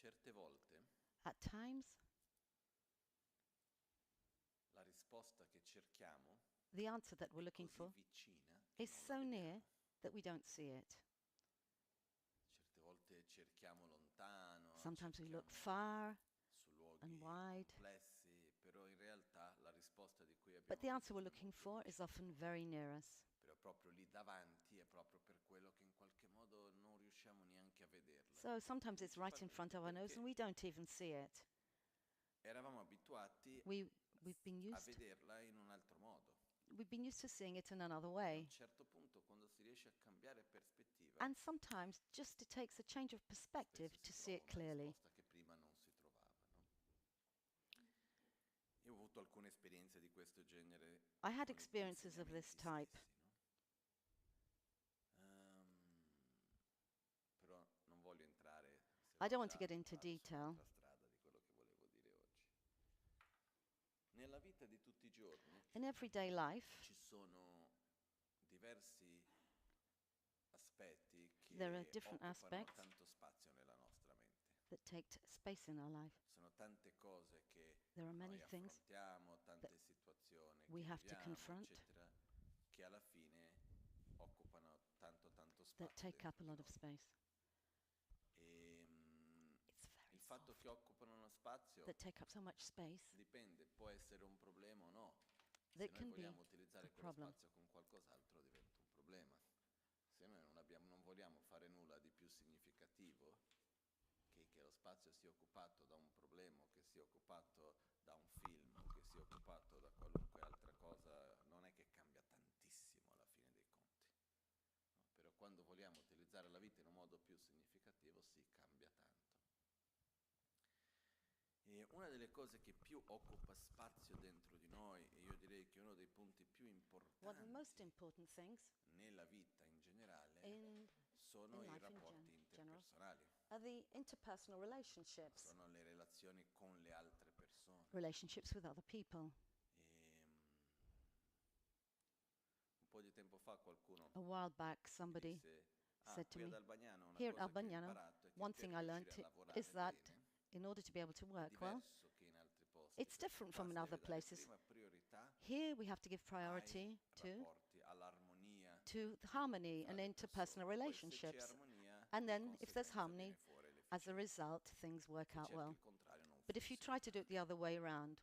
Certe volte At times, la risposta che cerchiamo the answer that we're è looking così for vicina che is non la so near vediamo. that we don't see it. Certe volte cerchiamo lontano, Sometimes we look cerchiamo far su and luoghi wide, complessi, però in realtà la risposta di cui but abbiamo the answer we're bisogno è looking molto for is vicina. often very near us. Però proprio lì davanti è proprio per quello che in qualche modo non riusciamo neanche a vederla. So sometimes it's right in front of our nose and we don't even see it. Eravamo abituati We've been a used vederla in un altro modo. to seeing it in another A un way. certo punto, quando si riesce a cambiare prospettiva, And sometimes just it takes a change of perspective spesso to si see trova it una clearly. risposta che prima non si trovava, no? Io ho avuto alcune esperienze di questo genere I had con gli experiences of this insegnamenti type, stessi, no? Però non voglio entrare, se I no don't want to già get into vado su detail. un'altra strada di quello che volevo dire oggi. Nella vita di tutti i giorni In everyday life, ci sono diversi aspetti there are che different occupano aspects tanto spazio nella nostra mente. that take space in our life. Sono tante cose che There are many noi things affrontiamo, tante situazioni we che have to viviamo, confront eccetera, che alla fine occupano tanto that spazio take up dentro a di lot of noi. space. E, It's very il fatto che soft. occupano uno spazio That take up so much space dipende, può essere un problema o no. Se that noi can be vogliamo a utilizzare quello problem. spazio con qualcos'altro diventa un problema. Se noi non vogliamo fare nulla di più significativo, che lo spazio sia occupato da un problema, o che sia occupato da un film, o che sia occupato da qualunque altra cosa, non è che cambia tantissimo alla fine dei conti. No? Però quando vogliamo utilizzare la vita in un modo più significativo, sì, cambia tanto. E una delle cose che più occupa spazio dentro di noi, e io direi che uno dei punti più One of the most importanti important things nella vita in generale, in sono i life in rapporti general interpersonali, are the interpersonal relationships, sono le relazioni con le altre persone. relationships with other people. E, un po' di tempo fa qualcuno A while back, mi somebody disse, said to qui ad me, Albagnano una here at cosa che ho Albagnano, imparato è che one per thing I riuscire learned a is lavorare that bene in order to be able to è work well, diverso che in altri posti, it's perché different qua from si in other deve dare places. prima priorità Here we have to give ai priority rapporti, all'armonia to the harmony fra and le interpersonal persone. Poi se c'è relationships. armonia, And di then if there's conseguenza harmony, viene fuori as a l'efficienza. result, things work Se out cerchi well. il contrario non But if you try to do funziona. it the other way around,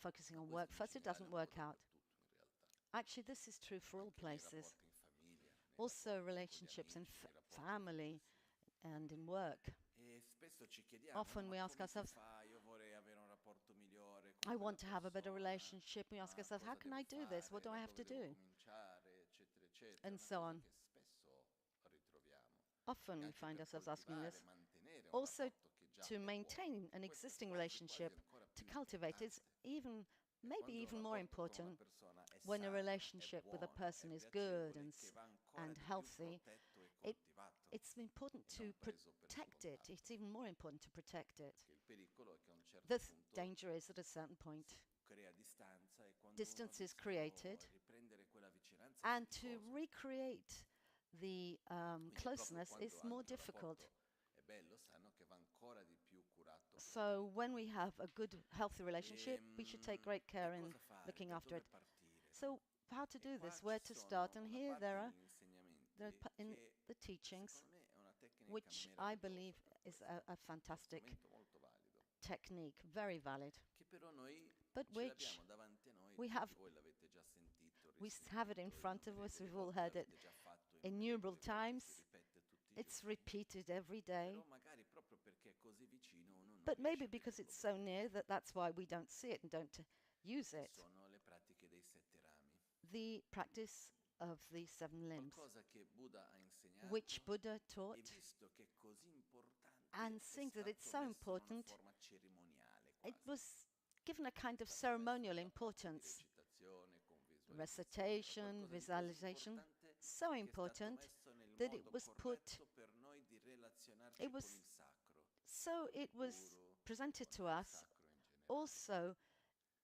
focusing Ma on questo work in first, it generale doesn't un po' work out. dappertutto in realtà. Actually, this is true for all Anche nei places. rapporti in famiglia, nei Also, rapporti con gli relationships in amici, nei rapporti family con and in work. E spesso ci chiediamo, Often we ma ask come si ourselves, fa? Io vorrei avere un rapporto migliore I con quella want to have a better persona, relationship. We ask ma ourselves, how cosa can devo I do this? What fare? do I Da have to dove devo do? cominciare? Eccetera, eccetera. And Una so cosa on. che spesso ritroviamo. Often E we anche find per ourselves asking coltivare, this. mantenere un Also, rapporto che già to è buono. maintain an Questo è existing quasi relationship, ancora to più cultivate, is importante. even E maybe quando un even more rapporto con una important persona è when a sano, è relationship with a buono, è person is good piacevole, che va ancora and di più healthy. protetto e It, coltivato it's important e to non preso per protect it. scontato. It's even more important to protect it. Perché il pericolo è che a un certo The punto danger is at a certain si point, crea distanza e quando uno distance is dice created, riprendere quella vicinanza è and to faticoso. recreate the Quindi proprio closeness quando is more anche un difficult. rapporto è bello, sanno che va ancora di più curato. So when we have a good, healthy relationship, we should take great Che care in cosa fare? looking Da after dove it. partire? So how to E do qua this, ci where to start, sono and una here parte there degli are insegnamenti in che the teachings, secondo me è una tecnica which I meravigliosa believe per is questo. a È uno fantastic strumento molto valido, technique, very valid, che però noi but ce which l'abbiamo davanti a noi, we tutti have voi l'avete già sentito, we have it in risentito front of us, innumerevoli we've all volte, heard it l'avete già fatto innumerable innumerevoli volte, si times, ripete tutti i it's giorni. repeated every day, Però magari proprio perché è così vicino uno non but riesce maybe a because vederlo it's so bene. near that's why we don't see it and don't use Che it. sono le pratiche dei 7 rami. The practice of the 7 limbs, Qualcosa che Buddha ha which insegnato Buddha e taught, visto che è così importante and è seeing that it's stato so messo in una important, forma cerimoniale it quasi. was given a kind È of stato messo ceremonial nella parte di importance. recitazione con visualizzazione. Era Recitation, qualcosa di così visualization, importante so che è stato important messo nel that it modo was put, corretto per noi di relazionarci it con il was, sacro, so con il it was guru, presented con to il us sacro in generale. also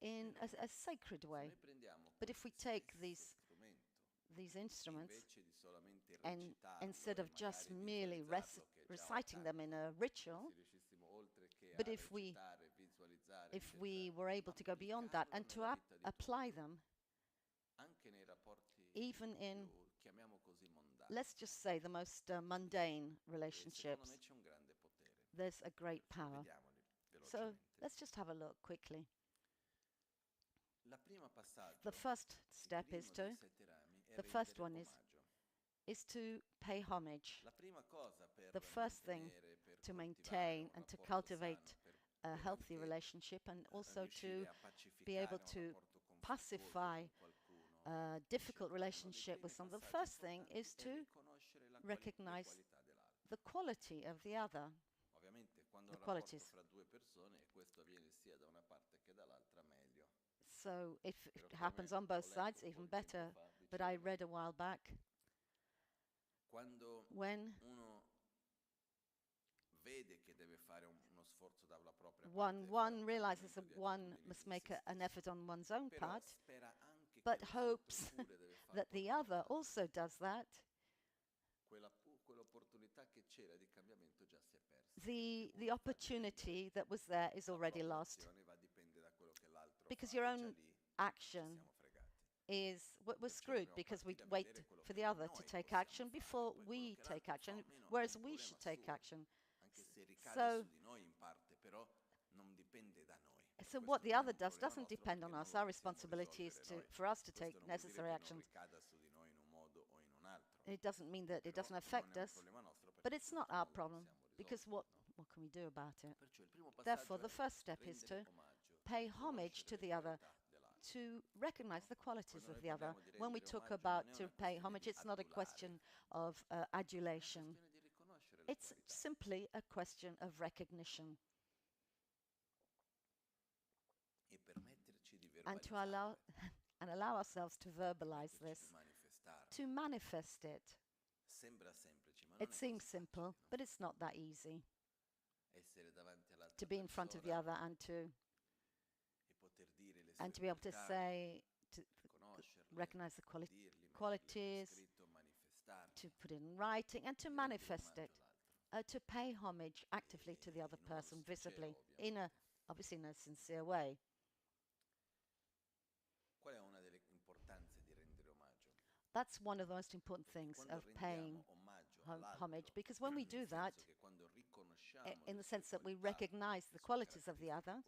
in a sacred Se way. noi prendiamo But if we questo take stesso strumento these instruments, invece di solamente and recitarlo instead e of just magari merely visualizzarlo, che è già reciting them in a tanto, ritual, se riuscissimo But if we were able to go beyond that and to apply them, even in, let's just say, the most mundane relationships, there's a great power. So let's just have a look quickly. The first step is to, the first one is to pay homage. The first thing to maintain and to cultivate a healthy relationship, and also to be able to pacify a difficult relationship with someone, the first thing is to recognize the quality of the other. The qualities. So if it happens on both sides, even better. But I read a while back, when one realizes that one must make an effort on one's own part, but hopes that the other also does that, the opportunity that was there is already lost. Because your own action we're screwed, because we wait for the other to take action before we take action, whereas we should take action. So what the other does doesn't depend on us. Our responsibility is for us to take necessary actions. It doesn't mean that it doesn't affect us, but it's not our problem, because what can we do about it? Therefore, the first step is to pay homage to the other, to recognize the qualities of the other. When we talk about to pay homage, it's not a question of adulation. It's simply a question of recognition. And to allow ourselves to verbalize this, to manifest it. It seems simple, but it's not that easy. To be in front of the other and to be able to say, to recognize the qualities, to put it in writing and to manifest it, to pay homage actively to the other person, visibly, obviously in a sincere way. That's one of the most important things of paying homage, because when we do that, in the sense that we recognize the qualities of the other,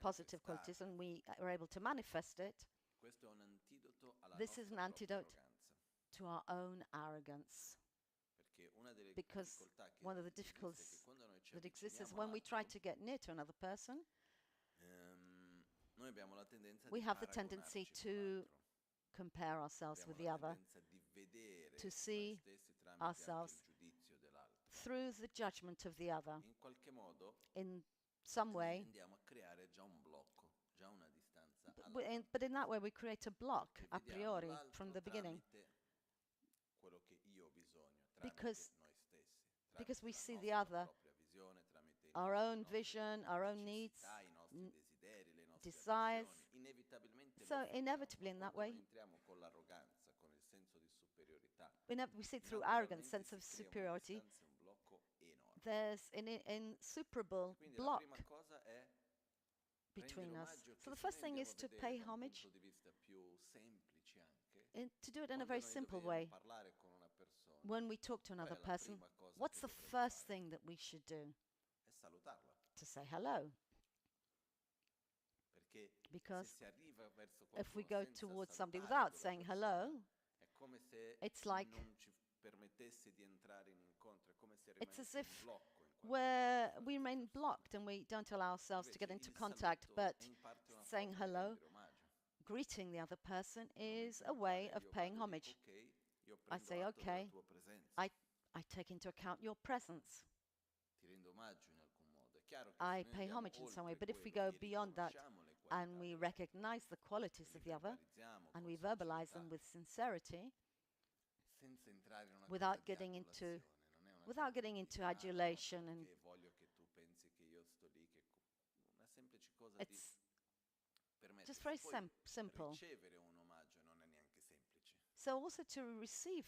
positive qualities, and we are able to manifest it, this is an antidote to our own arrogance. Because one of the difficulties that exists is when we try to get near to another person, we have the tendency to compare ourselves with the other, to see ourselves through the judgment of the other. In some way, but in that way we create a block a priori from the beginning, because we see the other, our own vision, our own needs, desires. So inevitably in that way, we see it through arrogance, sense of superiority. There's an insuperable block between us. So the first thing is to pay homage, and to do it in a very simple way. When we talk to another person, what's the first thing that we should do? To say hello. Because if we go towards somebody without saying hello, it's like, it's as if we remain blocked and we don't allow ourselves to get into contact. But saying hello, greeting the other person, is a way of paying homage. I say, okay, I take into account your presence. I pay homage in some way. But if we go beyond that and we recognize the qualities of the other and we verbalize them with sincerity, without getting into adulation, and it's just very simple. So also to receive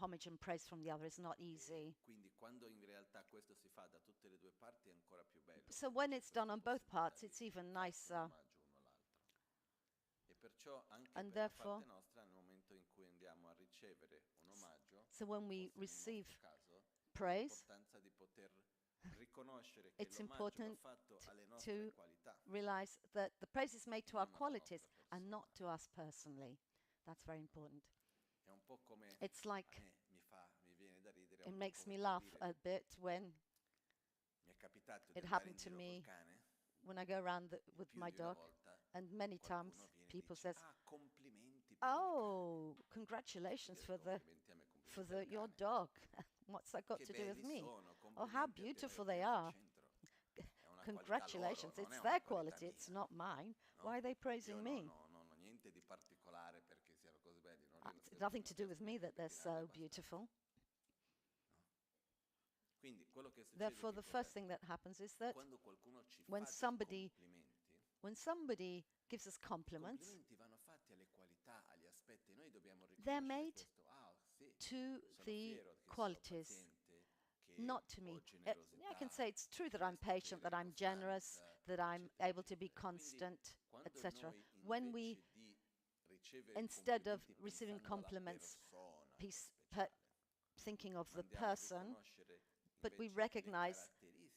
homage and praise from the other is not easy. Quindi quando in realtà questo si fa da tutte le due parti è ancora più bello. So when it's done on both parts, it's even nicer. E perciò anche And per la therefore, parte nostra, nel momento in cui andiamo a ricevere un omaggio, so when we forse receive nel nostro caso, praise, l'importanza di poter riconoscere che it's l'omaggio va important fatto alle to nostre qualità. realize that the praise is made to our Non alla qualities nostra and persona. not to us personally. That's very important. È un po' come It's like, mi viene da ridere, è it un po' makes come me per laugh dire, a bit when mi è capitato di it andare in happened to giro me col cane, when I go around with più my di una dog, volta and many times qualcuno viene e people dice, says, complimenti per il "Oh, cane. congratulations Che dire, complimenti a me, complimenti al your cane. dog. What's that got Che to do with belli me? sono, Oh, how complimenti a te, beautiful perché they al are. centro è una qualità Congratulations, loro, non it's è their una qualità quality, it's mia, not mine. no? Why are they Io praising me? no, niente di particolare perché siano così belli, non It's nothing to do with me that they're so beautiful. Quindi quello che succede Therefore, che the first cos'è? thing that happens is that Quando qualcuno ci when fa dei somebody complimenti, gives us i compliments, complimenti vanno fatti alle qualità, agli aspetti, e noi dobbiamo they're riconoscere made questo. Sì, to sono the fiero che sono qualities, paziente, che not to ho me. generosità, I can say it's true that che I'm resto patient, fede that e I'm generous, costanza, that I'm eccetera, able to be eccetera. Quindi constant, quando etc. noi When we, invece di ricevere instead of complimenti receiving pensando alla compliments, persona peace, speciale, thinking of the ma andiamo a person, riconoscere but we invece le recognize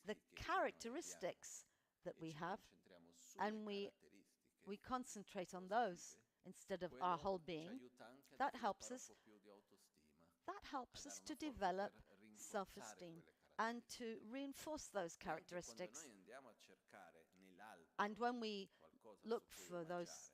the caratteristiche che noi characteristics that abbiamo we e ci have, concentriamo sulle and we caratteristiche concentrate on those positive, instead of our quello whole ci being. aiuta anche a That sviluppare helps un us. po' più di autostima, That a helps dare us una to forza develop per rinforzare self-esteem quelle and caratteristiche. to reinforce those E anche quando characteristics. noi andiamo a cercare nell'altro And when we qualcosa look su cui for omaggiare,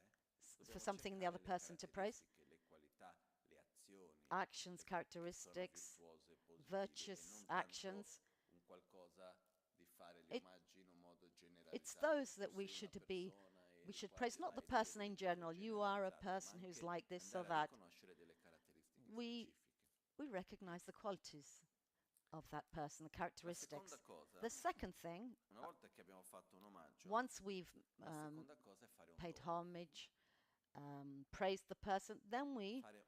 for dobbiamo something in the other cercare le person to praise, caratteristiche, le qualità, le azioni actions, che sono characteristics, virtuose e positive, e virtuous non actions, tanto un qualcosa di fare gli It- omaggi in un modo it's generalizzato. those Tu that we sei una should be, persona e we should qua praise di not là the e tu person in in modo general. You are a generalizzato, ma person who's anche like this or andare a that. riconoscere delle caratteristiche We specifiche. we recognize the qualities of that person, the La characteristics. seconda cosa, The second thing, una volta che abbiamo fatto un omaggio, once we've la seconda cosa è fare un paid dono, homage, praised the person, then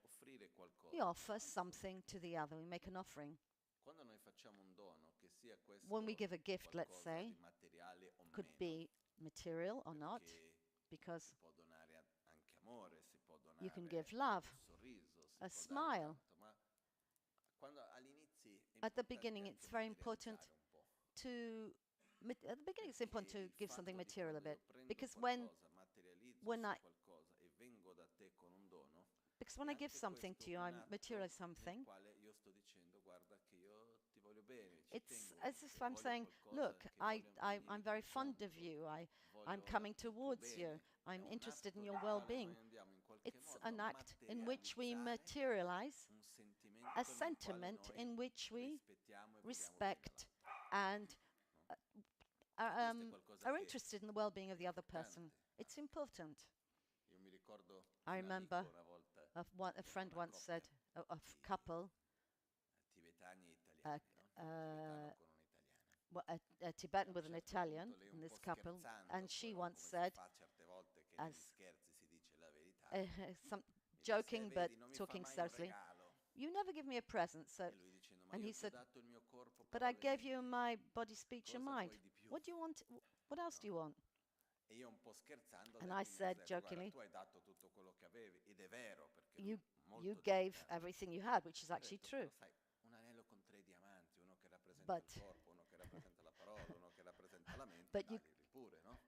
offrire qualcosa. we offer something to the other. We make an offering. Quando noi facciamo un dono, che sia questo When we give a gift, let's qualcosa say, di materiale o could meno, be material or not, perché because si può donare anche amore, si può donare you can give love, un sorriso, si a può smile. dare tanto, ma quando all'inizio è At the importante beginning, anche it's very important materializzare un po'. at the beginning, it's important Perché to il give fatto something di material a quando io bit, prendo because qualcosa, materializzo when su I- qualcosa e vengo da te con un dono, because when è I give anche something questo to you, un I atto materialize nel something. quale io sto dicendo, guarda che io ti voglio bene, ci It's tengo, as if che I'm voglio saying, qualcosa, look, che voglio venire I'm very fond of incontro, you. I'm voglio coming il tuo towards you. bene. È I'm un interested in atto your nel quale well-being. noi andiamo in qualche It's modo an a act in which we materializzare materialize un sentimento a nel quale sentiment noi in which we rispettiamo e vogliamo bene respect all'altro. and Questo è qualcosa are che interested in the well-being of è the other person. importante. It's important. Io mi ricordo I un remember amico una volta, a friend una once said, coppia a couple, tibetani e italiani, no? Tibetano con un'italiana. a Tibetan with an certo Italian, punto lei in un this po' couple, scherzando, and she però, once come si said, fa certe volte che as negli scherzi si dice la verità, some mi joking disse, but vedi, non mi fa talking mai un seriously, regalo. you never give me a present. So, E lui dicendo, ma and io he ti ho said, dato il mio corpo, but I parole, gave mente. you my body, speech, and Cosa mind. vuoi di più? What do you want? What else do you want? E io un po' scherzando ho And detto, I said guarda, jokingly, tu hai dato tutto quello che avevi, ed è vero, perché you molto gave dedicato. everything you had, which is Ho actually detto, true. però sai, un anello con 3 diamanti, uno che rappresenta But- il corpo, uno che rappresenta la parola, uno che rappresenta la mente, But you- dagli pure, no?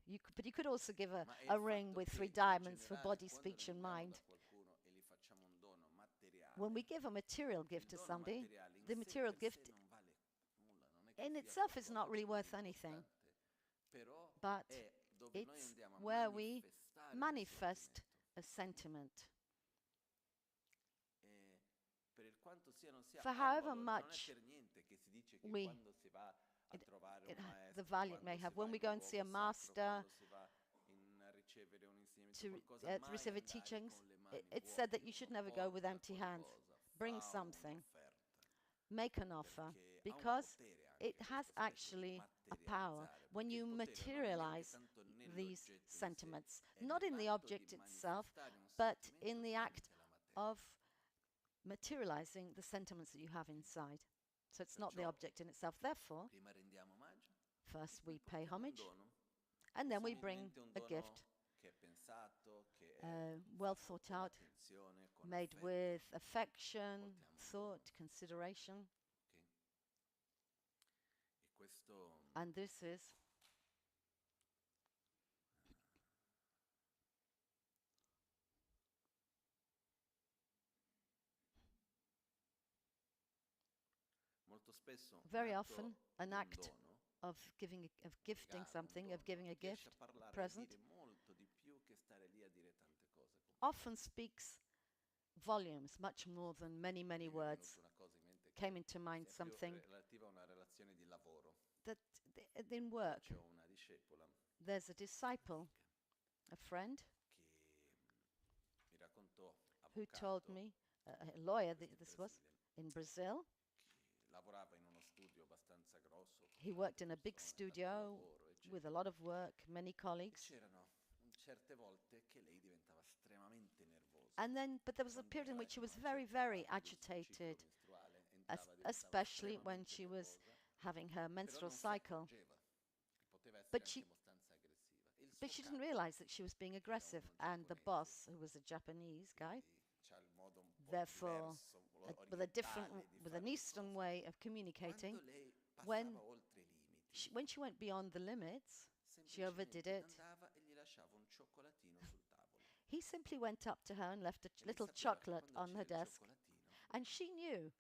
But you could also give Ma è a il ring fatto with che 3 in diamonds for generale, body, quando speech, and noi andiamo mind. da qualcuno e gli facciamo un dono materiale, When we give a material il gift to dono somebody, materiale in the sé material per sé gift non vale nulla, non è che in sia itself is qualcosa not di really worth così anything, importante, però but è dove noi it's andiamo a where we manifestare un manifest sentimento. a sentiment. E per il quanto sia non sia For ha un however valore, non è much per niente che si dice che we- quando si va a trovare un maestro, the value it quando may si have, va when we in go un and see a luogo sacro, master, quando si va a ricevere un insegnamento, qualcosa, to mai receive andare teachings, con le mani it's said that vuote, you should uno never go with porta empty hands. qualcosa, Bring fa something, un'offerta, make an offer, perché ha un because potere anche it has questo aspetto di actually a power materializzare, when perché you il potere non è neanche materialize tanto these nell'oggetto in sé, sentiments, è not in the nell'atto object di itself, manifestare un but sentimento in the act tramite la of materializing the sentiments that you have inside. So it's not the object in itself. Therefore, prima rendiamo omaggio, first poi we pay portiamo un homage, dono, and then we bring possibilmente un a dono gift che è pensato, che è well fatto thought con out, attenzione, con made affetto. with affection, Portiamo un thought, dono, consideration. ok? E questo And this is molto spesso very l'atto often an di un act dono, of gifting regalo, something, un of giving a dono, riesce gift, a parlare, a present, dire molto di più che stare lì a dire tante cose. often speaks volumes, much more than many, many Mi è words. venuta una cosa in mente che Came into mind sia più something relativa a una relazione di lavoro. that in work, C'è una discepola there's a disciple, a friend, che mi raccontò, who told avvocato, me, a lawyer questo in this was, Brasile, in Brazil. che lavorava in uno studio abbastanza grosso, con He tante worked in a big persone, tanto studio lavoro, with a eccetera. lot of work, many E colleagues. c'erano certe volte che lei diventava estremamente nervosa. But there was a Quando period in era which she in was una very, certa very fase del suo ciclo agitated, mestruale, entrava, diventava especially when estremamente she was nervosa, having her però menstrual non si cycle. accorgeva che poteva essere But anche she, abbastanza aggressiva. Il but suo she didn't capo, realize that she was being che era aggressive, uno and the giapponese, boss, who was a Japanese guy, quindi c'ha il modo un po' therefore, diverso, with a different, orientale di with fare an le Eastern cose. way of Quando communicating, lei when passava oltre i limiti, when she went beyond the limits, she overdid semplicemente it. andava e gli lasciava un cioccolatino sul tavolo. He simply went up to her and left a E lei little sapeva che chocolate quando on her c'era il desk, cioccolatino and she knew,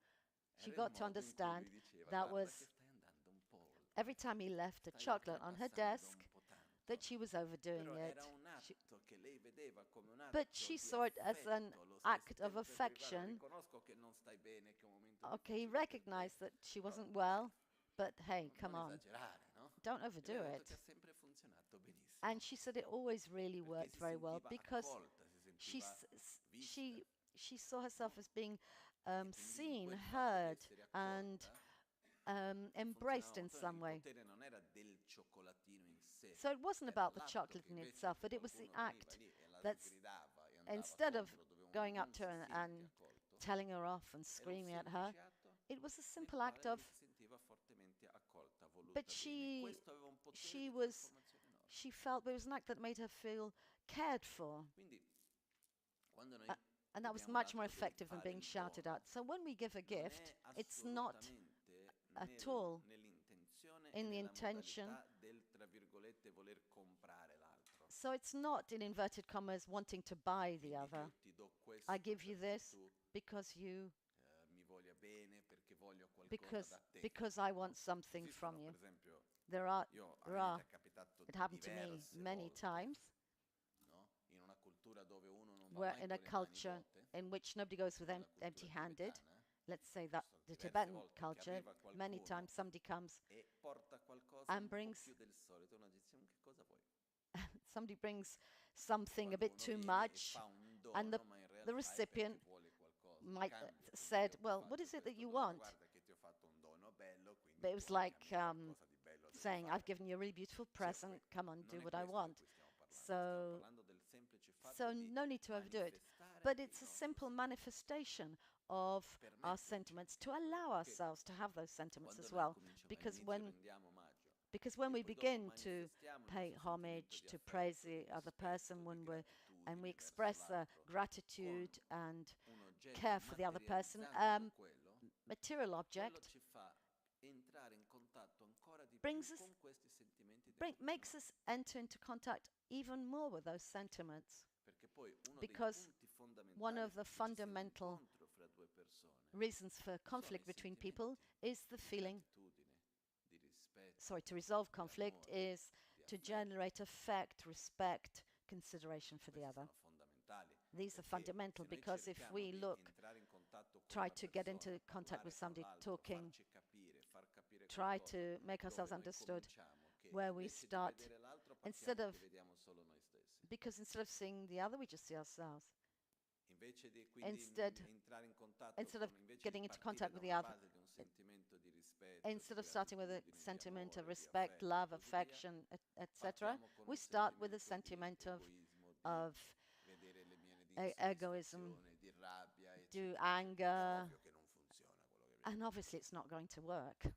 she era il got to modo in cui understand lui diceva: that guarda was che stai andando un po' oltre, every time he left a stai chocolate on her oltrepassando desk, un po' tanto. that she was overdoing Però it. era un atto che lei vedeva come un But atto she di saw it as an affetto allo act stesso of tempo, per cui guarda, affection. riconosco che non stai bene, che è un momento Okay, he difficile per recognized te, that she però wasn't well, but hey, come non on, esagerare, no? don't E overdo lei ha detto it. che ha sempre funzionato benissimo, And she said it always really perché worked si very well sentiva because accolta, si she sentiva vista. she saw herself No? as being E quindi seen, quel fatto di heard, essere and accolta embraced funzionava in molto bene. some Il way. potere non era del cioccolatino in sé, So it wasn't era about the l'atto chocolate che in invece itself, che but it was the qualcuno act veniva lì e la that's sgridava e andava instead of contro dove uno going up non to si her sente and accolto, telling her off and era un screaming at her, semplice atto it was a nel simple act quale of, lei si sentiva fortemente accolta, voluta but bene. Questo aveva un potere she di was, trasformazione enorme. she felt it was an act that made her feel cared for. Quindi quando noi And that was vediamo much more l'atto del effective than fare being il shouted at. dono, So when we give a non gift, è it's not assolutamente at all nell'intenzione e in the nella intention. modalità del, tra virgolette, voler comprare l'altro. So it's not, in inverted commas, wanting to buy the Quindi other. io ti do questo I give you perché this tu because you, mi voglia bene, perché voglio qualcosa because da te. because I want something from Esistono, you. per esempio, There are, io a there me are. è capitato It happened to me diverse many volte, times. no? In una cultura dove uno non va We're mai in con a le mani culture vuote, in which nobody goes with come la cultura empty-handed. tibetana, Let's say that sono the diverse Tibetan volte che culture, arriva many qualcuno times somebody comes e porta qualcosa and un po' brings più del solito, uno dice: "Ma che cosa vuoi?" somebody brings something a Quando bit uno too viene e much, fa un and dono, ma in the realtà è perché recipient vuole qualcosa, might cambia, quindi said, io ti "Well, what faccio is it that questo you dono, want?" guarda che ti ho fatto un dono bello, quindi But it was tu anche like a me qualcosa di bello devi saying, "I've fare. given you a really beautiful present. Come on, do Non è what I questo di want." cui stiamo parlando, stiamo So, parlando del semplice fatto so di no need to overdo it. manifestare But il it's a nostro simple sentimento, manifestation of our permetterci, sentiments to allow perché ourselves to have those sentiments quando as noi well. cominciamo Because all'inizio when rendiamo omaggio because when e we poi dopo begin to manifestiamo il pay nostro homage, sentimento di to praise affetto, di the other rispetto, person, di when we gratitudine verso express l'altro gratitude con and un oggetto, care for the other person, materializzando material quello object ci fa entrare in contatto ancora di più brings us con questi sentimenti dentro di makes noi. us enter into contact even more with those sentiments. Perché poi uno dei Because punti fondamentali one of per the cui ci sia un fundamental incontro fra due persone reasons for sono conflict i between sentimenti people is the di feeling, gratitudine, di rispetto, to resolve di conflict amore, is di to affetto. generate affect, respect, consideration for the Questi other. sono fondamentali, These are perché fundamental se noi because if cerchiamo we di look, entrare in contatto con try una to get into persona, contact with parlare con somebody, l'altro, talking, farci capire, far capire try qualcosa, to make dove ourselves noi understood, cominciamo che where we invece di start, vedere l'altro instead partiamo of, che vediamo solo noi stessi. because instead of seeing the other, we just see ourselves. Invece di quindi entrare in contatto Instead of con, invece getting di into partire contact da with the una other, base di un sentimento di rispetto, instead di of starting with a gratitudine, di sentiment of amore, di respect, affetto e love, così via, affection, etc., partiamo con we un start with a sentimento sentiment di egoismo, of di vedere le mie egoism, insoddisfazioni, di rabbia, do anger, and obviously it's not going to work.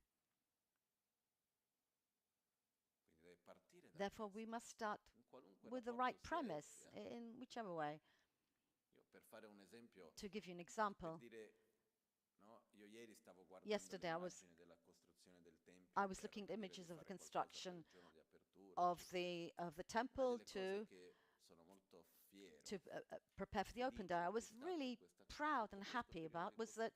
Therefore, we must start with the right premise in whichever way. To give you an example, yesterday I was looking at images of the construction of the temple to prepare for the open day. I was really proud and happy about was that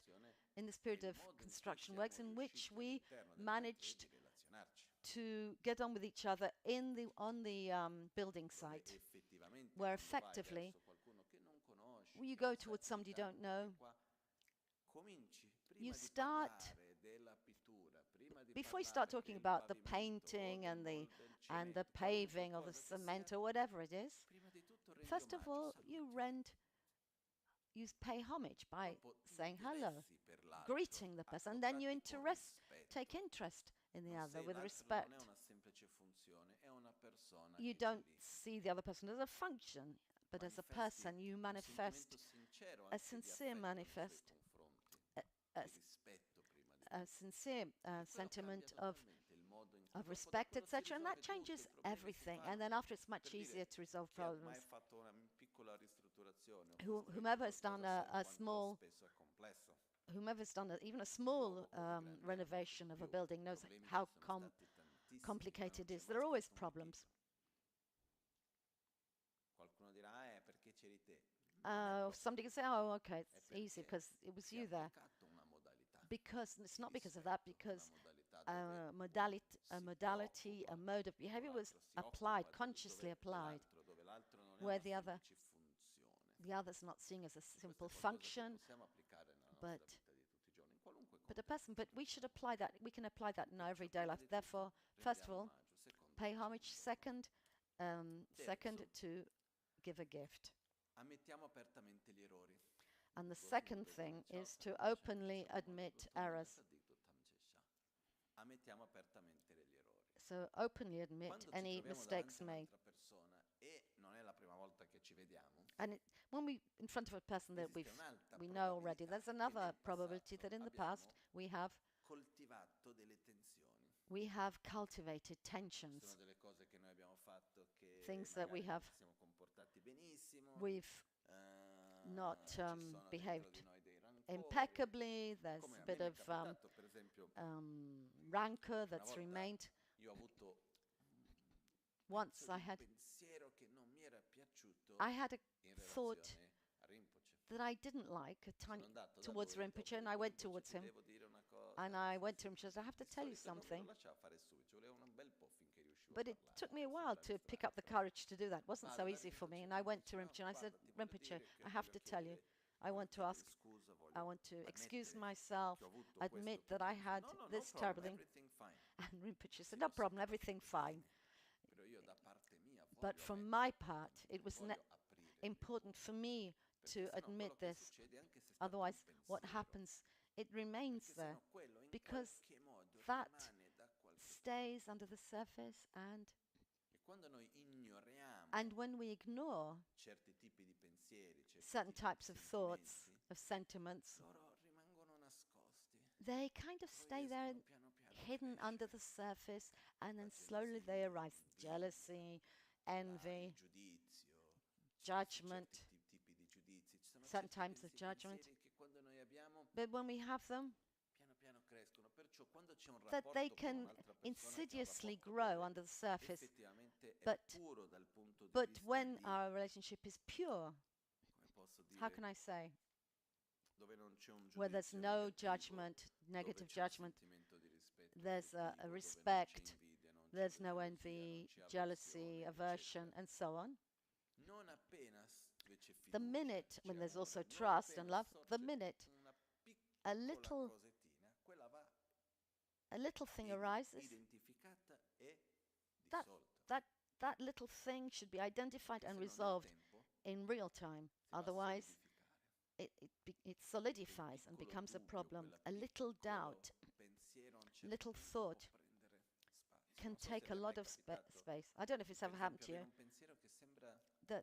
in this period of construction works in which we managed to get on with each other on the building site, where effectively you go towards somebody you don't know, you start, before you start talking about the painting and the paving or the cement or whatever it is, first of all, you pay homage by saying hello, greeting the person, and then you take interest in the other with respect. You don't see the other person as a function, but as a person. You manifest a sincere sentiment of respect, etc., and that changes everything. And then after, it's much easier to resolve problems. Whomever has done even a small renovation of a building knows how complicated it is. There are always problems. Somebody can say, oh, okay, it's easy because it was you there. Because it's not because of that, because a modality, a mode of behavior was applied, consciously applied, where the other's not seen as a simple function, but a person. But we should apply that. We can apply that in our everyday life. Therefore, first of all, pay homage. Second, to give a gift. And the second thing is to openly admit errors. So openly admit any mistakes made. And when we in front of a person that we know already, there's another probability that in the past we have cultivated tensions. Things that we've not behaved impeccably. There's a bit of rancor that's remained. Once I had a thought that I didn't like towards Rinpoche, and I went towards him. And I went to him and said, I have to tell you something. But it took me a while to pick up the courage to do that. It wasn't so easy for me. And I went to Rinpoche and I said, Rinpoche, I have to tell you. I want to excuse myself, admit that I had this terrible thing. And Rinpoche said, no problem, everything fine. But from my part, it was important for me to admit this. Otherwise, what happens, it remains there. Because that stays under the surface, and when we ignore certain types of thoughts, of sentiments, they kind of stay there hidden under the surface, and then slowly they arise. Jealousy, envy, judgment, certain types of judgment. But when we have them, that they can insidiously grow under the surface. But when our relationship is pure, how can I say? Where there's no judgment, negative judgment, there's a respect, there's no envy, jealousy, aversion, and so on. The minute, when there's also trust and love, the minute a little thing arises, that little thing should be identified and resolved in real time. Otherwise, it solidifies and becomes a problem. A little doubt, little thought can take a lot of space. I don't know if it's ever happened to you.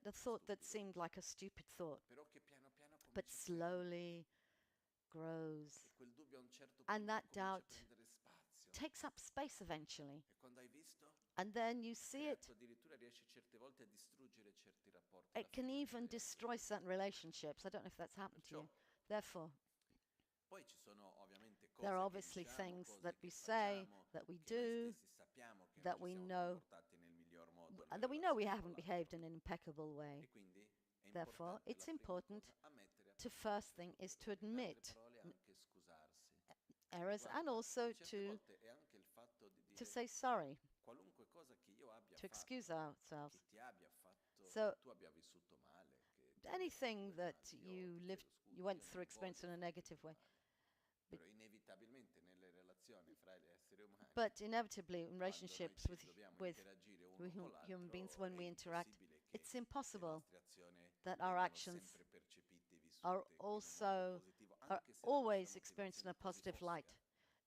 The thought that seemed like a stupid thought, but slowly grows. E quel dubbio a un certo punto And that comincia a doubt prendere spazio. takes up space eventually. E quando hai visto? And then you see it. Addirittura riesce certe volte a distruggere certi rapporti. It can even destroy certain relationships. I don't know if that's happened to you. Therefore, Poi ci sono ovviamente cose there are che obviously diciamo, things cose that che we say, facciamo, that we che noi do, stessi sappiamo che that non we ci siamo know, comportati nel miglior modo and nelle that we know we relazioni haven't con behaved l'altro. in an impeccable way. E quindi è Therefore, importante, it's la prima important cosa, ammettere to appunto first questi thing is to errori. In altre admit parole, anche scusarsi. errors Guarda, and also certe volte è anche il fatto di to dire say sorry, qualunque cosa che io abbia to fatto, excuse ourselves. che ti abbia fatto, So, che tu abbia vissuto male, che ti abbia anything fatto del that male, you io ti lived, chiedo scusa, you went io through non experience in voglio a farti negative del way. male. Però inevitabilmente nelle relazioni fra gli esseri umani, But inevitably, in quando noi relationships ci dobbiamo with interagire uno con human beings, l'altro, when è we interact, impossibile che it's le impossible nostre azioni that our vengano actions sempre percepite e vissute are in un modo also positivo, are anche se la always nostra experienced in motivazione a così positive fosse. light.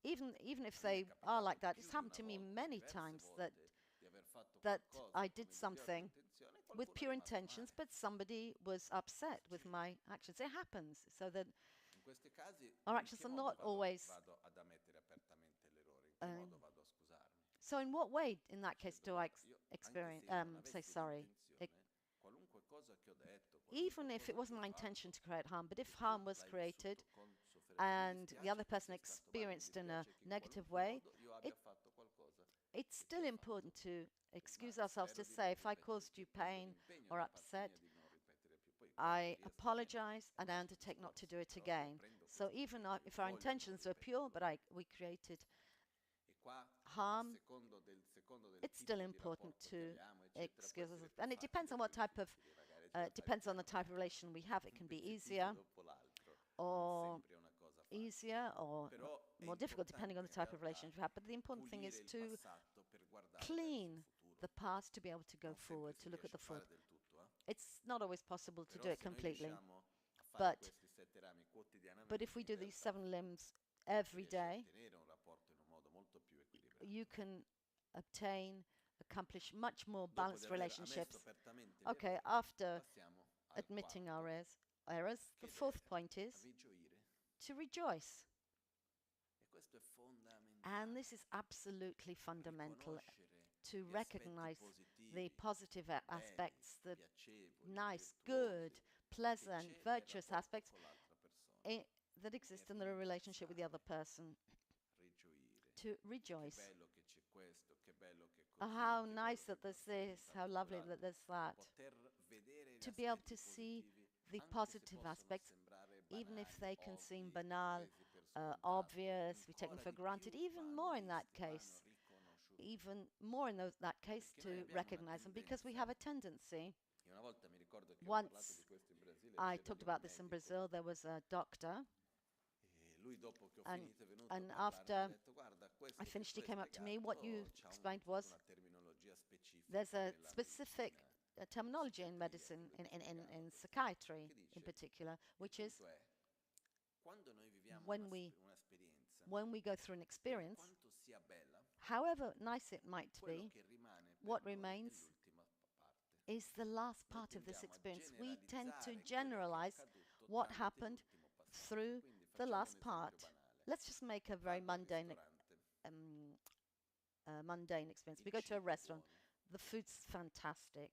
Even if A me è they are like capitato that, più it's di happened una to me volta, many diverse times volte, di aver fatto that qualcosa I con did il migliore delle something intenzioni e with qualcuno è pure rimasto intentions, male. but somebody was upset with my actions. It happens. So that In questi casi, our in actions che are modo not always. vado ad ammettere apertamente l'errore? In che Um, modo vado a scusarmi? so, in what way, in that case, Dicendo, do I guarda, io, anche experience se io non say avessi sorry? l'intenzione, qualunque cosa che ho detto, Even qualunque if it cosa che wasn't ho my intention fatto, to create harm, but if e harm tu was l'hai created vissuto con sofferenza, mi and the other dispiace che person sia stato male, mi experienced in a dispiace che in negative qualunque way, modo io abbia fatto qualcosa it's che ti still ha important fatto to del excuse male. ourselves to Spero di say, non if I ripetere caused più, you prendo pain l'impegno or da parte upset, mia di non ripetere più. Poi guarda, I riesca o meno, apologize è and un I altro undertake not to discorso, do it però io again. prendo So questo even impegno, io if our voglio non intentions are ripeterlo pure, but più. we created E qua, harm, a secondo del it's tipo still di important rapporto che to abbiamo, eccetera, può excuse essere us. più And it depends facile on o what più type of, difficile, magari ce la fai depends on the piano type of piano, relation we have. It un can be pezzettino easier dopo l'altro, non or sempre è una cosa facile. easier or Però è more difficult depending on importante the in type of realtà relationship we have. But the important thing pulire is il to passato per guardare verso il clean futuro. the past to be able to go Non sempre forward, si to look at riesce the a forward. fare del tutto, It's not always possible to però do it se noi completely. riusciamo a fare But questi 7 rami But if quotidianamente, we in do these realtà 7 limbs si every riesce a day, ottenere un rapporto in un modo molto più equilibrato. you can accomplish much more Dopo di balanced aver ammesso relationships. apertamente Okay, l'errore, after passiamo al admitting our quarto, errors, the che fourth è point is rigioire. to rejoice. E questo è fondamentale. And this is absolutely fundamental, Riconoscere to gli aspetti recognize positivi, the positive belli, aspects, the piacevoli, nice, good, virtuosi, che pleasant, c'è nel virtuous rapporto aspects con l'altra persona. that exist in the relationship with the other person. Rigioire. To Che rejoice. bello che c'è questo, che bello che così, How che nice bello that che there's questo è this, how diventato lovely quell'altro. that there's that. Poter vedere gli To be able aspetti to see positivi, the anche se positive possono aspects, sembrare even if banali, they can seem ovvi, banal, presi per scontato, obvious, we take them ancora for di granted, più even vanno more in that visti, vanno case, riconosciuti. even more in that case Perché noi to abbiamo una recognize them, because we have a tendency. e una volta mi ricordo che ho parlato Once di questo in Brasile, I c'era talked lì un about this in medico, Brazil, there was a doctor, e lui dopo che ho and, finito è venuto a and parlarmi, mi ha after detto guarda, questo I che finished, tu he hai came up to me. What you spiegato c'ha explained tutta was una terminologia specifica there's a nella specific medicina, terminology in psichiatria, medicine, quello che spiegava in questo, psychiatry che in dice, particular, il which is punto è, quando noi viviamo when we un'esperienza, when we go through an per experience, quanto sia bella, however nice it might quello be, che rimane per what noi è remains l'ultima parte. is the last Noi part of this tendiamo a experience. We tend to generalizzare quello che è generalize accaduto what tramite happened l'ultimo passaggio. through Quindi the facciamo un last esempio part. banale. Let's just make a very Vado al mundane, ristorante, um, mundane experience. il We go to a cibo è restaurant. buono, The food's fantastic.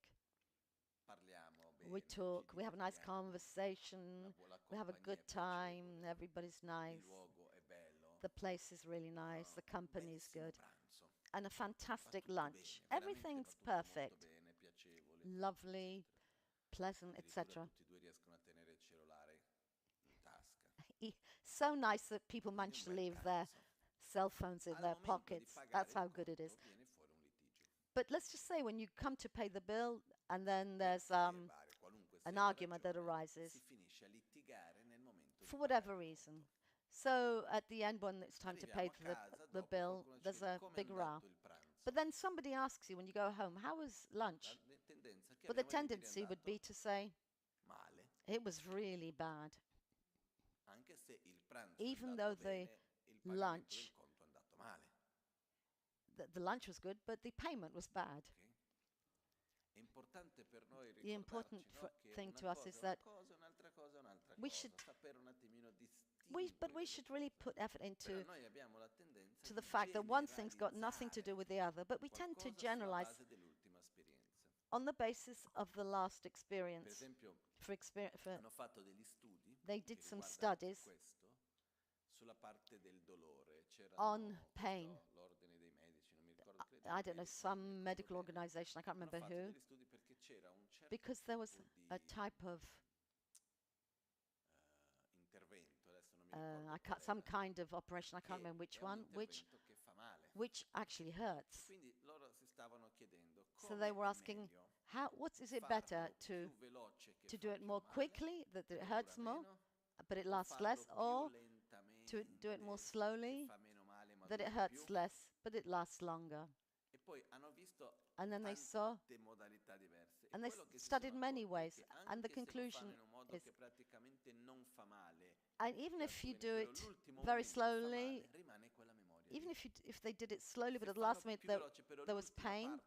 parliamo We bene, talk. ci We have a nice divertiamo, conversation. la We have a compagnia good è time. piacevole, Everybody's il nice. luogo è bello, The place is really nice. The un company is bellissimo good. pranzo, And a va fantastic tutto lunch. bene, veramente Everything's va tutto molto perfect, bene, piacevole, lovely, eccetera. pleasant, Addirittura etc. tutti e due riescono a tenere il cellulare in tasca. So nice that people Quindi manage un to bel leave their pranzo. cell phones in Al their momento di pockets. pagare That's il how good it is. conto viene fuori un litigio. But let's just say when you come to pay the bill and then there's Perché varie, qualunque sia an la argument that ragione, arises si finisce a litigare nel momento for di whatever pagare il reason. conto. So at the end, when it's time to pay Arriviamo a for casa, the dopo bill, qualcuno ci there's chiede a come è big row. andato il pranzo. But then somebody asks you when you go home, how was lunch? La tendenza che But the abbiamo è di dire tendency è would be andato to say, male, it was really bad. anche se il pranzo è Even andato though the bene, il pagamento del lunch, conto è andato male. the lunch was good, but the payment was bad. Ok? the important thing to us is that we should really put effort into the fact that one thing's got nothing to do with the other, but we tend to generalize on the basis of the last experience. They did some studies on pain. I don't know, some medical organization, I can't remember who, because there was a type of some kind of operation, I can't remember which one, which actually hurts. So they were asking, is it better to do it more quickly, that it hurts more, but it lasts less, or to do it more slowly, that it hurts less, but it lasts longer? And then they saw, and they studied many ways, and the conclusion is, and even if you do it very slowly, even if they did it slowly, but at the last minute there was pain,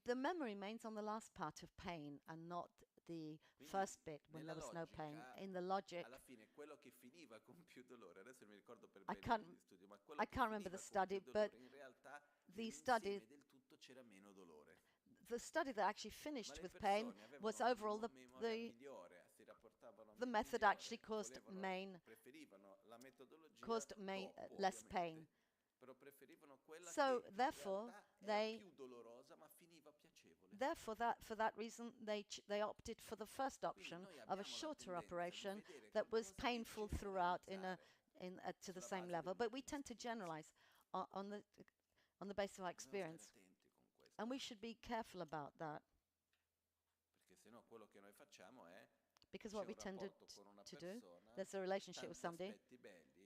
the memory remains on the last part of pain and not the first bit when there was no pain. In the logic, I can't remember the study, but the study that actually finished with pain was overall the method actually caused less pain. So therefore, for that reason, they opted for the first option of a shorter operation that was painful throughout to the same level. But we tend to generalize on the basis of our experience, and we should be careful about that. Because what we tended to do, there's a relationship with somebody,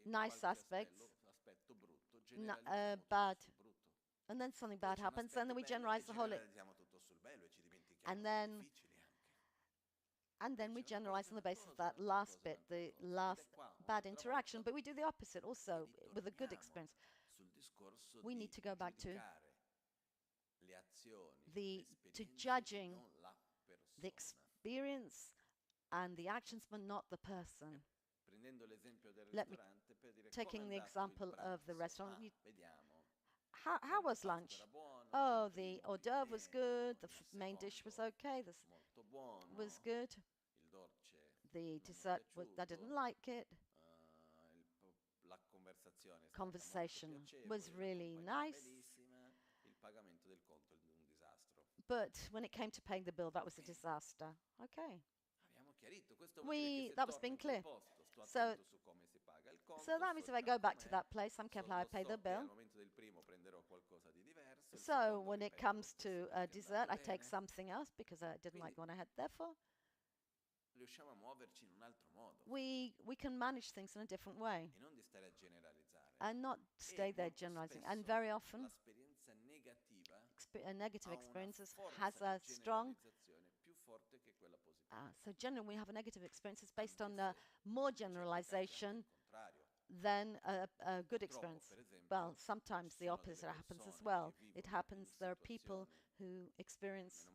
nice aspects, bad, and then something bad happens, and then we generalize the whole, and then we generalize on the basis of that last bit, the last bad interaction, but we do the opposite also with a good experience. We need to go back to judging the experience and the actions, but not the person. Taking the example of the restaurant, how was lunch? Oh, the hors d'oeuvre was good, the main dish was okay, this was good. The dessert, I didn't like it. Conversation was really nice. But when it came to paying the bill, that was a disaster. Okay. That was being clear. So that means if I go back to that place, I'm careful how I pay the bill. So when it comes to dessert, I take something else because I didn't like the one I had. Therefore, we can manage things in a different way and not stay there generalizing. And very often, negative experiences has a strong. So generally, we have a negative experience. It's based on more generalization than a good experience. Well, sometimes the opposite happens as well. It happens there are people who experience,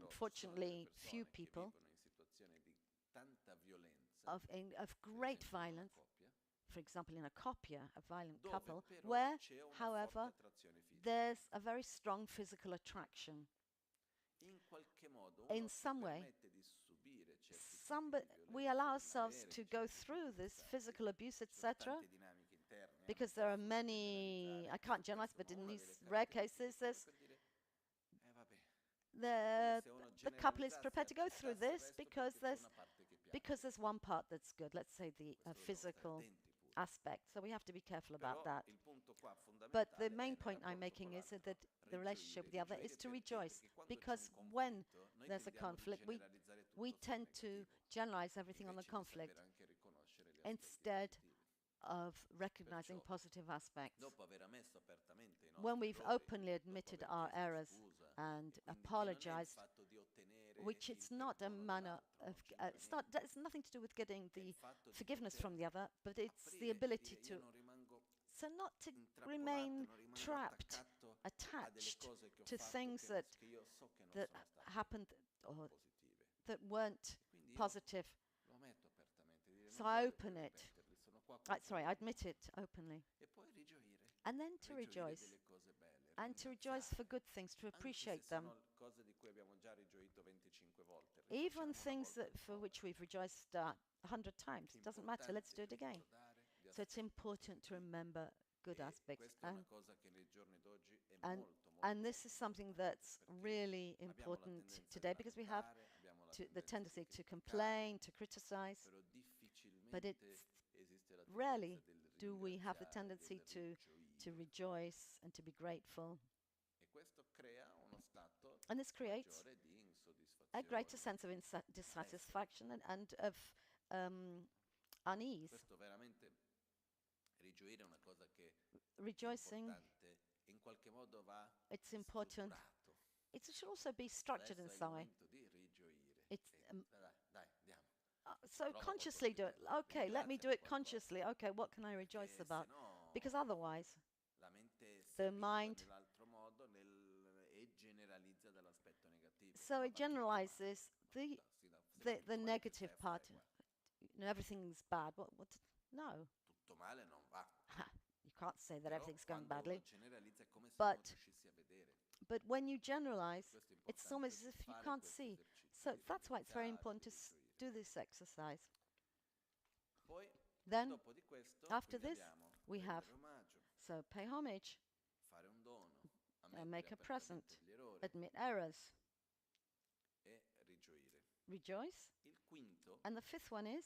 fortunately, few people of great violence. For example, in a coppia, a violent couple, where, however, there's a very strong physical attraction. In some way, we allow ourselves to go through this physical abuse, etc., because there are many, I can't generalize, but in these rare cases, the couple is prepared to go through this because there's one part that's good, let's say the physical aspect. So we have to be careful about that. But the main point I'm making is that the relationship with the other is to rejoice, because when there's a conflict, we tend to generalize everything on the conflict instead of recognizing positive aspects. When we've openly admitted our errors and apologized, which it's not a manner of, it's nothing to do with getting the forgiveness from the other, but it's the ability to, so not to remain trapped attached to things that happened or that weren't positive. So I open it. I admit it openly. And then to rejoice. And to rejoice for good things, to appreciate them. Even things for which we've rejoiced 100 times. It doesn't matter, let's do it again. So it's important to remember good aspects. And this is something that's really important today, because we have the tendency to complain, to criticize, but it's rarely do we have the tendency to rejoice and to be grateful. And this creates a greater sense of dissatisfaction and of unease. Rejoicing, it's important. It should also be structured in some way. It's so consciously do it. Okay, let me do it consciously. Okay, what can I rejoice about? Because otherwise, the mind, so it generalizes the negative part. You know, everything's bad. No. You can't say that everything's going badly. But when you generalize, it's almost as if you can't see. So that's why it's very important to do this exercise. Then, after this, we have, so pay homage, make a present, admit errors, rejoice. And the fifth one is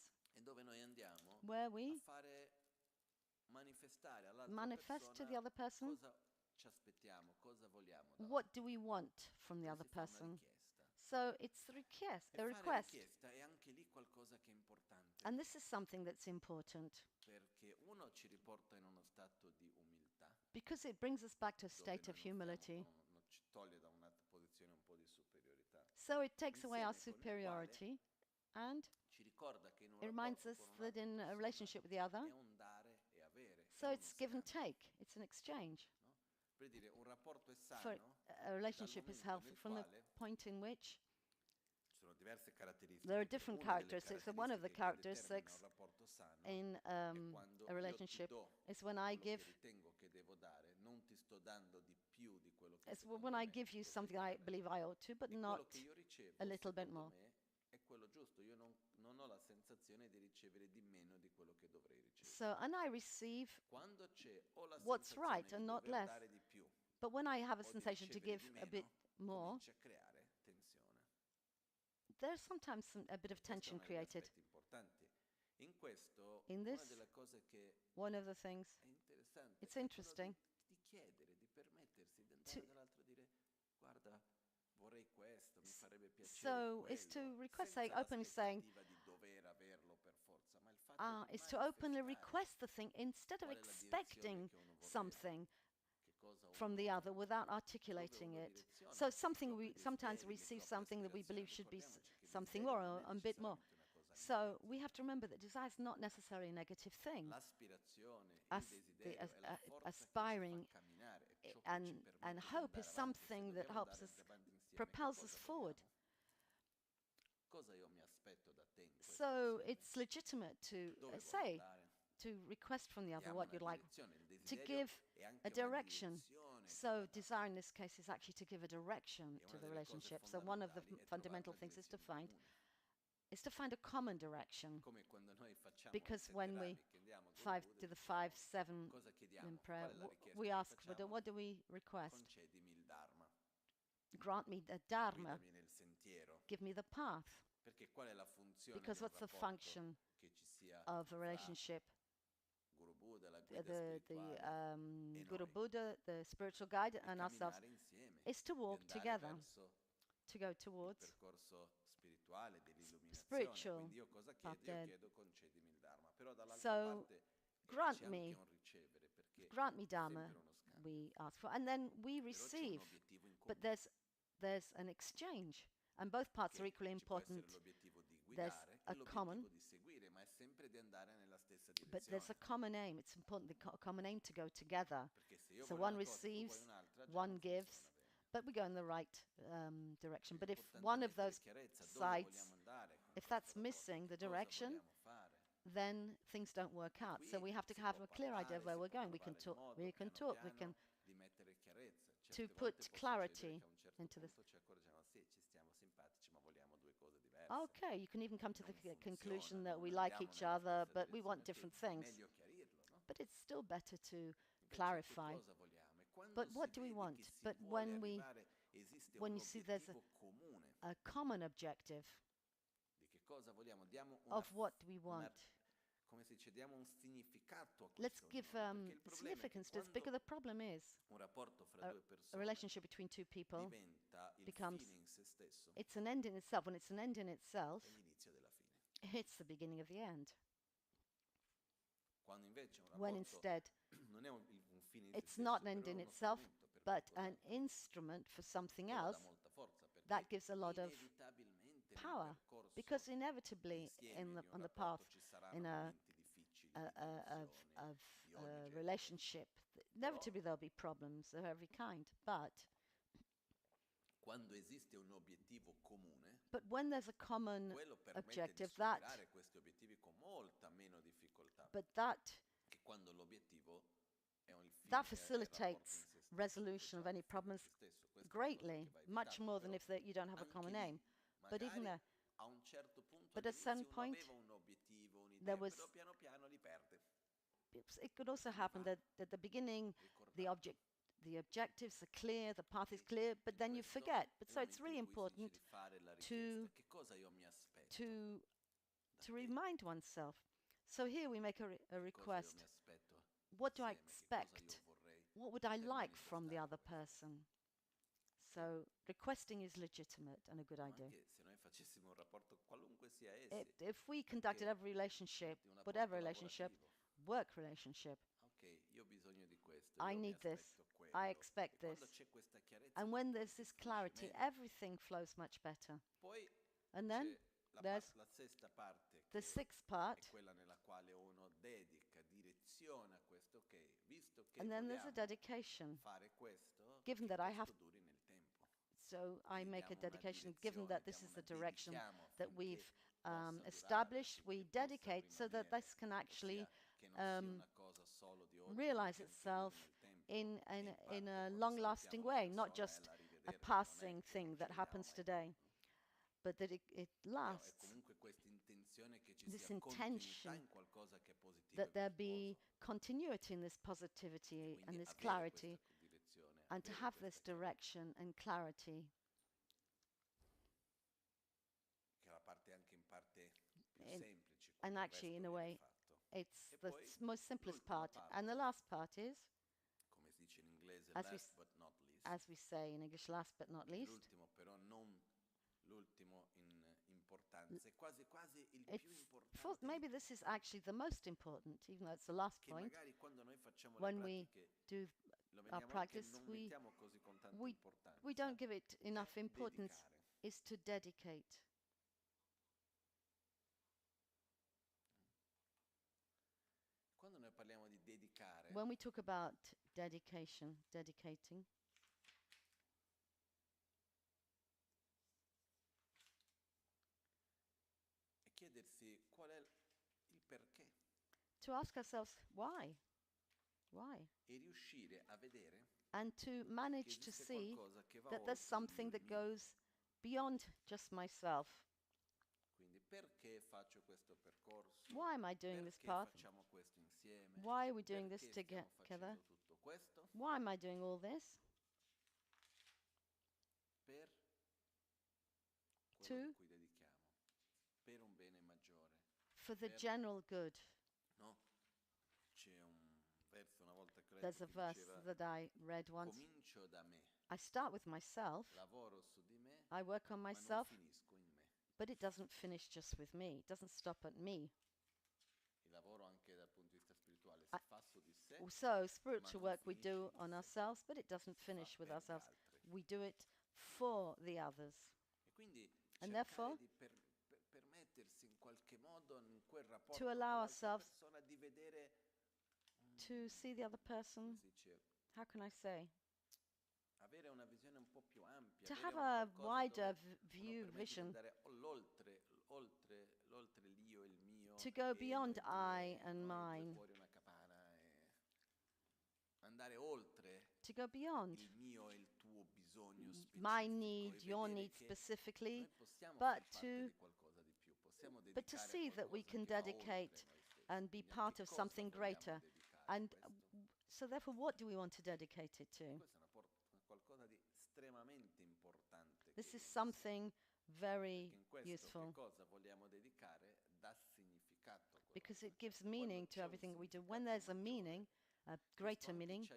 where we manifest to the other person what do we want from the other person. So it's a request. And this is something that's important, because it brings us back to a state of humility. So it takes away our superiority, and it reminds us that in a relationship with the other, so it's give and take, it's an exchange. For a relationship is healthy from the point in which there are different characteristics. So one of the characteristics in a relationship is when I give, it's when I give you something I believe I ought to, but not a little bit more. So, and I receive what's right and not less. But when I have a sensation to give a bit more, there's sometimes a bit of tension created. In this, one of the things, it's interesting so is to request, openly saying, is to openly request the thing instead of expecting something from the other without articulating it. So something we sometimes receive something that we believe should be something more or a bit more. So we have to remember that desire is not necessarily a negative thing. Aspiring and hope is something that helps us, propels us forward. So it's legitimate to say, to request from the other what you'd like, to give a direction. So desire in this case is actually to give a direction to the relationship. So one of the fundamental things is to find a common direction. Because when we do the 5-7 in prayer, we ask, what do we request? Grant me the Dharma. Give me the path. Because what's the function of a relationship? The Guru Buddha, the spiritual guide, and ourselves is to walk together, to go towards spiritual path. So grant me Dharma, we ask for, and then we receive. But there's an exchange, and both parts are equally important. There's a common, but there's a common aim. It's important, the common aim to go together. So one receives, one gives, but we go in the right direction. But if one of those sides, if that's missing the direction, then things don't work out. So we have to have a clear idea of where we're going. We can talk, we can to put clarity into this. Okay, you can even come to the conclusion that we like each other, but we want different things. But it's still better to clarify. But what do we want? But when you see there's a common objective of what we want, let's give significance to this, because the problem is a relationship between two people becomes, it's an end in itself. When it's an end in itself, it's the beginning of the end. When instead, it's not an end in itself, but an instrument for something else, that gives a lot of power, because inevitably on the path in a relationship, inevitably there'll be problems of every kind, but when there's a common objective, that facilitates resolution of any problems greatly, much more than if you don't have a common aim. But even there, but at some point, there was, it could also happen that at the beginning, the objectives are clear, the path is clear, but then you forget. But so it's really important to remind oneself. So here we make a request. What do I expect? What would I like from the other person? So requesting is legitimate and a good idea. If we conducted every relationship, whatever relationship, work relationship, I need this, I expect this. And when there's this clarity, everything flows much better. And then there's the sixth part. And then there's a dedication. Given that I have, so I make a dedication, given that this is the direction that we've established, we dedicate so that this can actually realize itself in a long-lasting way, not just a passing thing that happens today, but that it lasts. This intention that there be continuity in this positivity and this clarity, and to have this direction and clarity. And actually, in a way, it's the most simplest part. And the last part is, as we say in English, last but not least. Maybe this is actually the most important, even though it's the last point. When we do our practice, we don't give it enough importance, is to dedicate. When we talk about dedication, dedicating, to ask ourselves why? And to manage to see that there's something that goes beyond just myself. Why am I doing this path? Why are we doing this together? Why am I doing all this? For the general good. There's a verse that I read once. I start with myself. I work on myself. But it doesn't finish just with me. It doesn't stop at me. So spiritual work we do on ourselves, but it doesn't finish with ourselves. We do it for the others. And therefore, to allow ourselves to see the other person, how can I say? to have a wider vision, to go beyond I and mine, to go beyond my need, your need specifically, but to see that we can dedicate and be part of something greater. And so therefore, what do we want to dedicate it to? This is something very useful, because it gives meaning to everything we do. When there's a meaning, a greater meaning,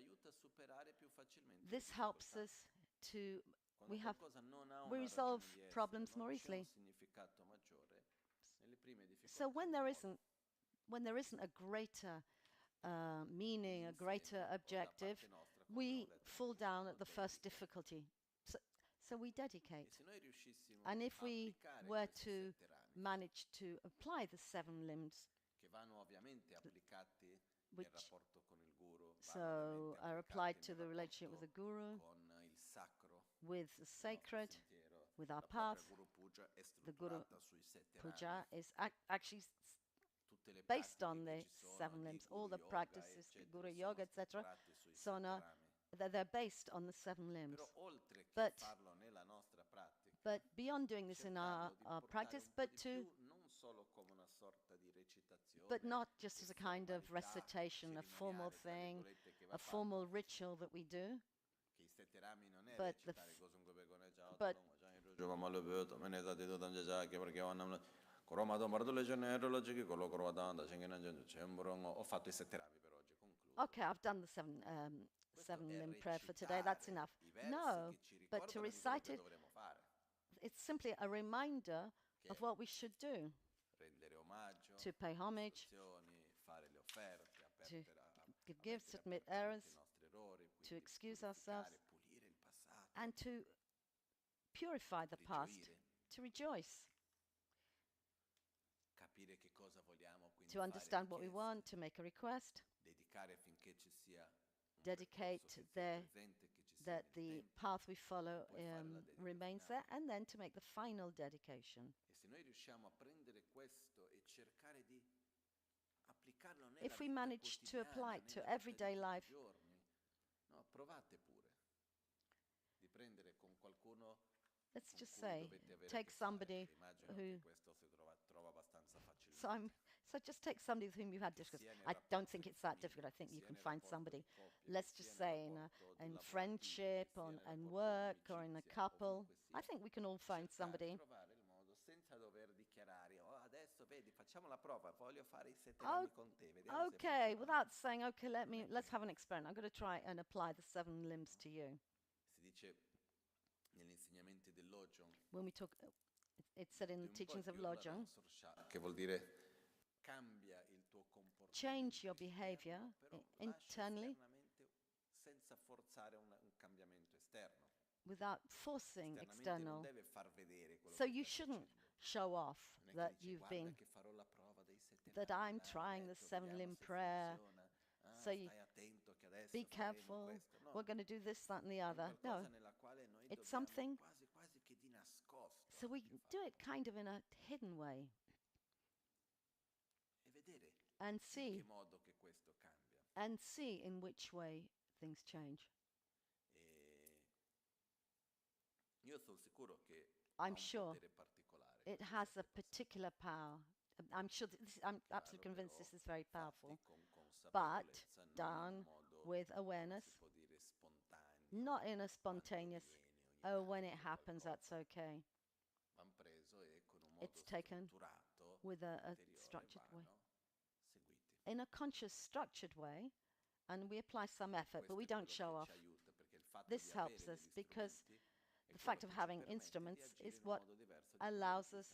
this helps us to we resolve problems more easily. So when there isn't a greater meaning, a greater objective, we fall down at the first difficulty. So we dedicate. And if we were to manage to apply the 7 limbs, which so are applied to the relationship with the Guru, with the sacred, with our path, the Guru Puja is actually based on the 7 limbs. All the practices, Guru Yoga, etc., they're based on the 7 limbs. But beyond doing this in our practice, but not just as a kind of recitation, a formal thing, a formal ritual that we do, but okay, I've done the 7-limb prayer for today, that's enough. No, but to recite it, it's simply a reminder of what we should do. To pay homage, to give gifts, admit errors, to excuse ourselves, and to purify the past, to rejoice, to understand what we want, to make a request, dedicate that the path we follow remains there, and then to make the final dedication. If we manage to apply it to everyday life, let's just say, take somebody who... So just take somebody with whom you've had difficulty. I don't think it's that difficult. I think you can find somebody, let's just say, in friendship, and work, or in a couple. I think we can all find somebody. Okay, without saying, okay, let's have an experiment. I'm going to try and apply the 7 limbs to you. When we talk, it's said in the teachings of Lojong, change your behavior internally without forcing external. So you shouldn't show off that you've been, that I'm trying the 7-limb prayer. So you be careful, we're going to do this, that, and the other. No, it's something. So we do it kind of in a hidden way. And see in which way things change. I'm sure it has a particular power. I'm absolutely convinced this is very powerful, but done with awareness, not in a spontaneous, oh, when it happens, that's okay. It's taken with a structured way, in a conscious, structured way, and we apply some effort, but we don't show off. This helps us because the fact of having instruments is what allows us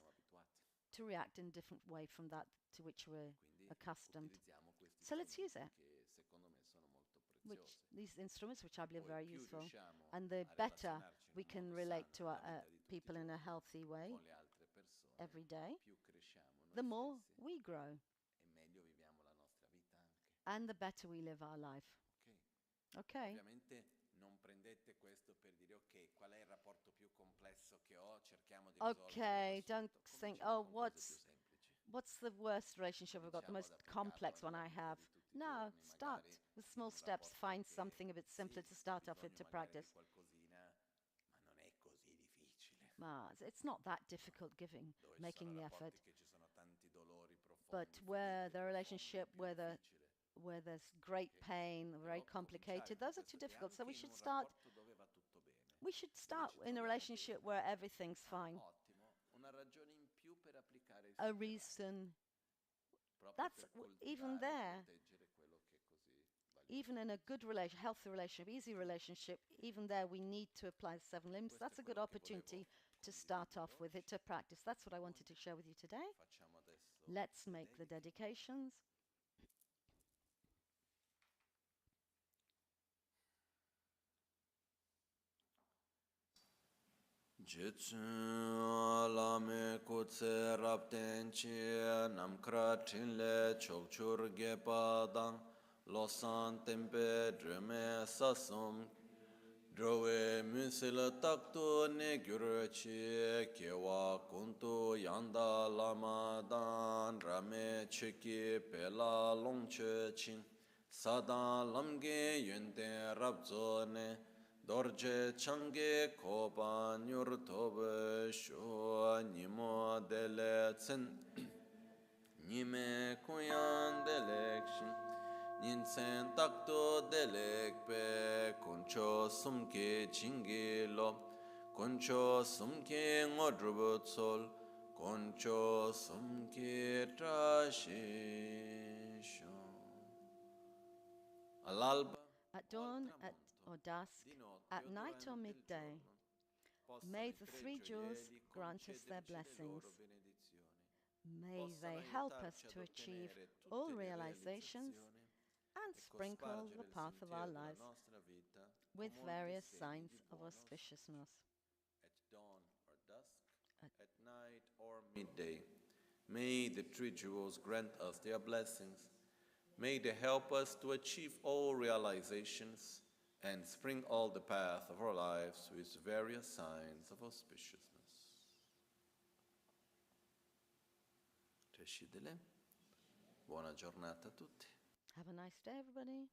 to react in a different way from that to which we're accustomed. So let's use it. These instruments, which I believe are very useful, and the better we can relate to people in a healthy way every day, the more we grow, and the better we live our life. Okay. prendete questo per dire ok, qual è il rapporto più complesso che ho, cerchiamo di Okay, don't think, oh, con cose più semplici. what's the worst relationship I've got, the most complex one I have? No, start with small steps. Find something a bit simpler to start off with to practice. Ma non è così difficile. It's not that difficult making the effort. Che ci sono tanti dolori profondi, But where the relationship, where there's great pain, very complicated, those are too difficult. So we should start in a relationship where everything's fine. Una ragione in più per applicare il a reason. That's even there. Even in a good relationship, healthy relationship, easy relationship, even there we need to apply the 7 limbs. That's a good opportunity to start off with it, to practice. That's what I wanted to share with you today. Let's make the dedications. Jitsun Lama kutse rapten chi namkra trinle chokchur gepa dang losan tempe drume sasum drowe musil taktu ne gyur chi kewa kuntu yanda lama dan rame chiki pela longche chin sadan lamge yunte rabzo ne dorje change kopa nyur tobe sho nimo dele tsen nime kuyan delekshin ninsen takto delekpe kuncho sumke chingi lo kuncho sumke ngodrubo tsol kuncho sumke trashisho all'alba at dawn, or dusk, at night or midday, may the 3 jewels grant us their blessings. May they help us to achieve all realizations and sprinkle the path of our lives with various signs of auspiciousness. At dawn or dusk, at night or midday, may the 3 jewels grant us their blessings. May they help us to achieve all realizations and sprinkle the path of our lives with various signs of auspiciousness. Buona giornata a tutti. Have a nice day, everybody.